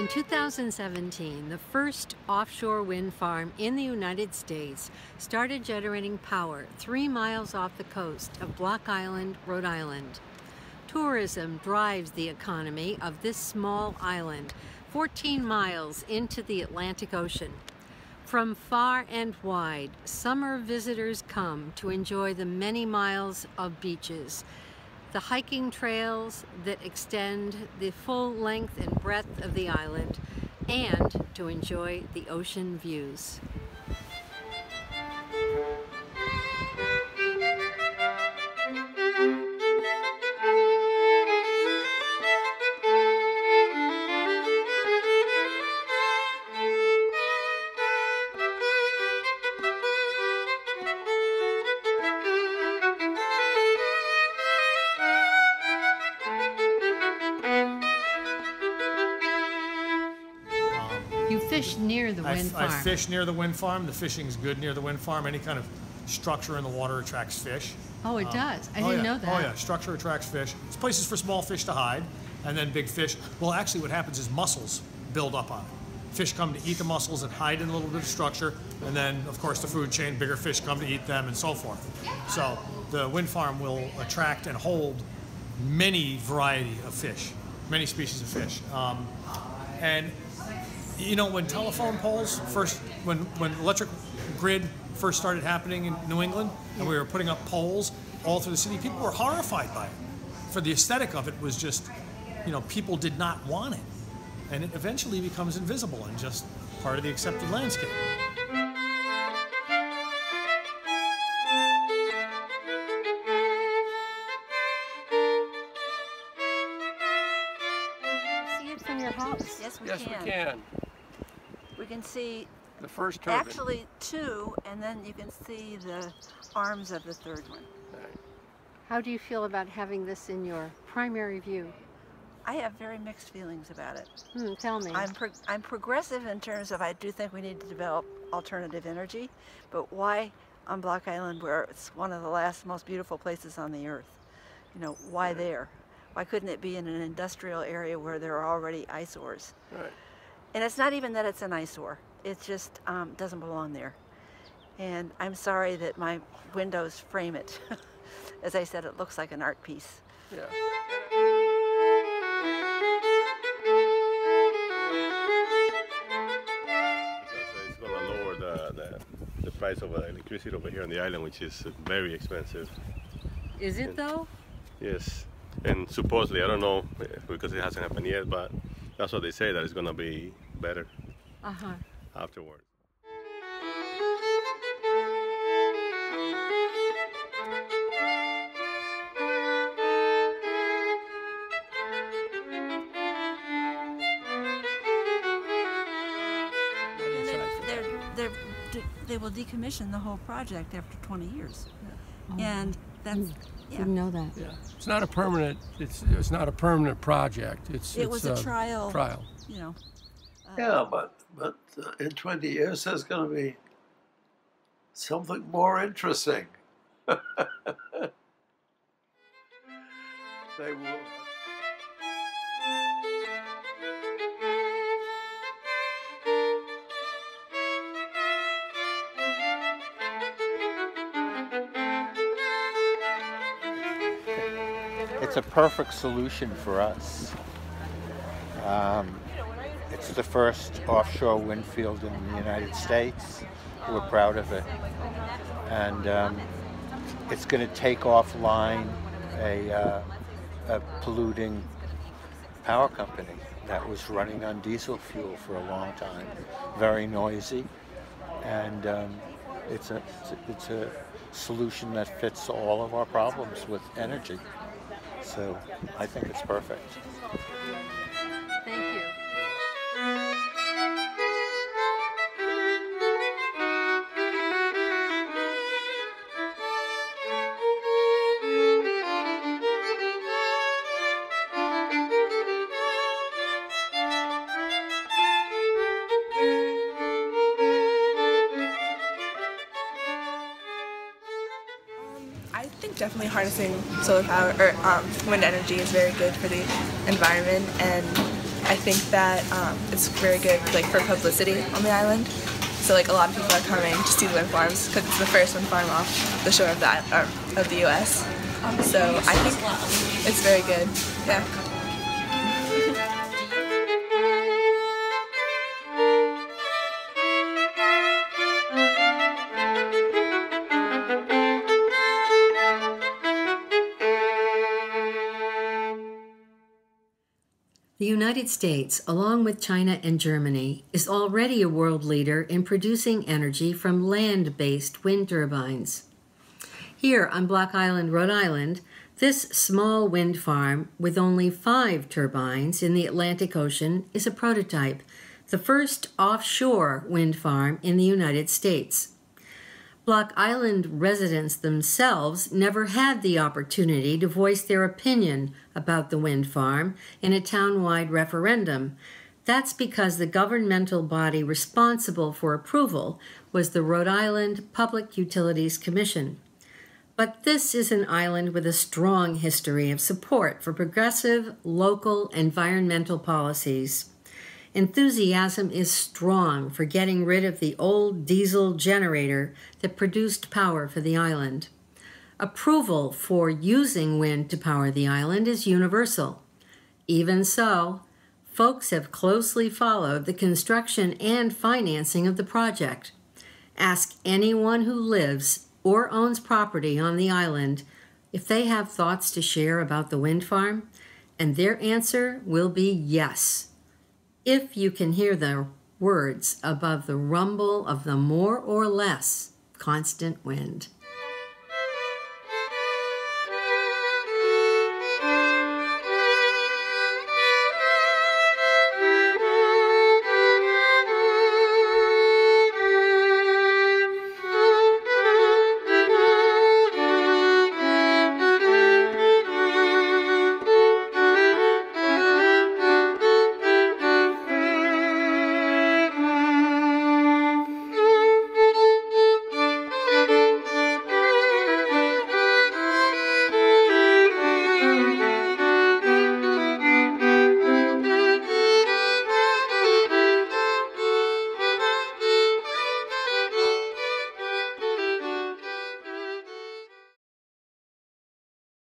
In 2017, the first offshore wind farm in the United States started generating power 3 miles off the coast of Block Island, Rhode Island. Tourism drives the economy of this small island, 14 miles into the Atlantic Ocean. From far and wide, summer visitors come to enjoy the many miles of beaches, the hiking trails that extend the full length and breadth of the island, and to enjoy the ocean views. You fish near the wind farm. I fish near the wind farm. The fishing's good near the wind farm. Any kind of structure in the water attracts fish. Oh, it does? I didn't know that. Oh, yeah. Structure attracts fish. It's places for small fish to hide, and then big fish. Well, actually, what happens is mussels build up on it. Fish come to eat the mussels and hide in a little bit of structure, and then, of course, the food chain, bigger fish come to eat them, and so forth. So the wind farm will attract and hold many variety of fish, many species of fish. And you know, when telephone poles first, when electric grid first started happening in New England, and we were putting up poles all through the city, people were horrified by it. For the aesthetic of it was just, you know, people did not want it. And it eventually becomes invisible and just part of the accepted landscape. See it from your house? Yes, we we can. We can see The first turbine. actually two, and then you can see the arms of the third one. Right. How do you feel about having this in your primary view? I have very mixed feelings about it. Tell me. I'm progressive in terms of I do think we need to develop alternative energy, but why on Block Island, where it's one of the last most beautiful places on the earth? You know, why there? Why couldn't it be in an industrial area where there are already eyesores? Right. And it's not even that it's an eyesore. It just doesn't belong there. And I'm sorry that my windows frame it. As I said, it looks like an art piece. Yeah. Because it's going to lower the price of electricity over here on the island, which is very expensive. Is it though? Yes. And supposedly, I don't know because it hasn't happened yet, but that's what they say, that it's going to be better afterward. They will decommission the whole project after 20 years. And that's, Didn't know that. Yeah. It's not a permanent. It's not a permanent project. It was a trial. Trial. You know. Yeah, but in 20 years there's going to be something more interesting. They will. It's a perfect solution for us. It's the first offshore wind field in the United States. We're proud of it. And it's going to take offline a polluting power company that was running on diesel fuel for a long time, very noisy. And it's a solution that fits all of our problems with energy. So I think it's perfect. Thank you. I think definitely harnessing solar power or wind energy is very good for the environment, and I think that it's very good like for publicity on the island. So like a lot of people are coming to see the wind farms because it's the first wind farm off the shore of the U.S. So I think it's very good. Yeah. The United States, along with China and Germany, is already a world leader in producing energy from land-based wind turbines. Here on Block Island, Rhode Island, this small wind farm with only 5 turbines in the Atlantic Ocean is a prototype, the first offshore wind farm in the United States. Block Island residents themselves never had the opportunity to voice their opinion about the wind farm in a town-wide referendum. That's because the governmental body responsible for approval was the Rhode Island Public Utilities Commission. But this is an island with a strong history of support for progressive, local environmental policies. Enthusiasm is strong for getting rid of the old diesel generator that produced power for the island. Approval for using wind to power the island is universal. Even so, folks have closely followed the construction and financing of the project. Ask anyone who lives or owns property on the island if they have thoughts to share about the wind farm, and their answer will be yes. If you can hear the words above the rumble of the more or less constant wind.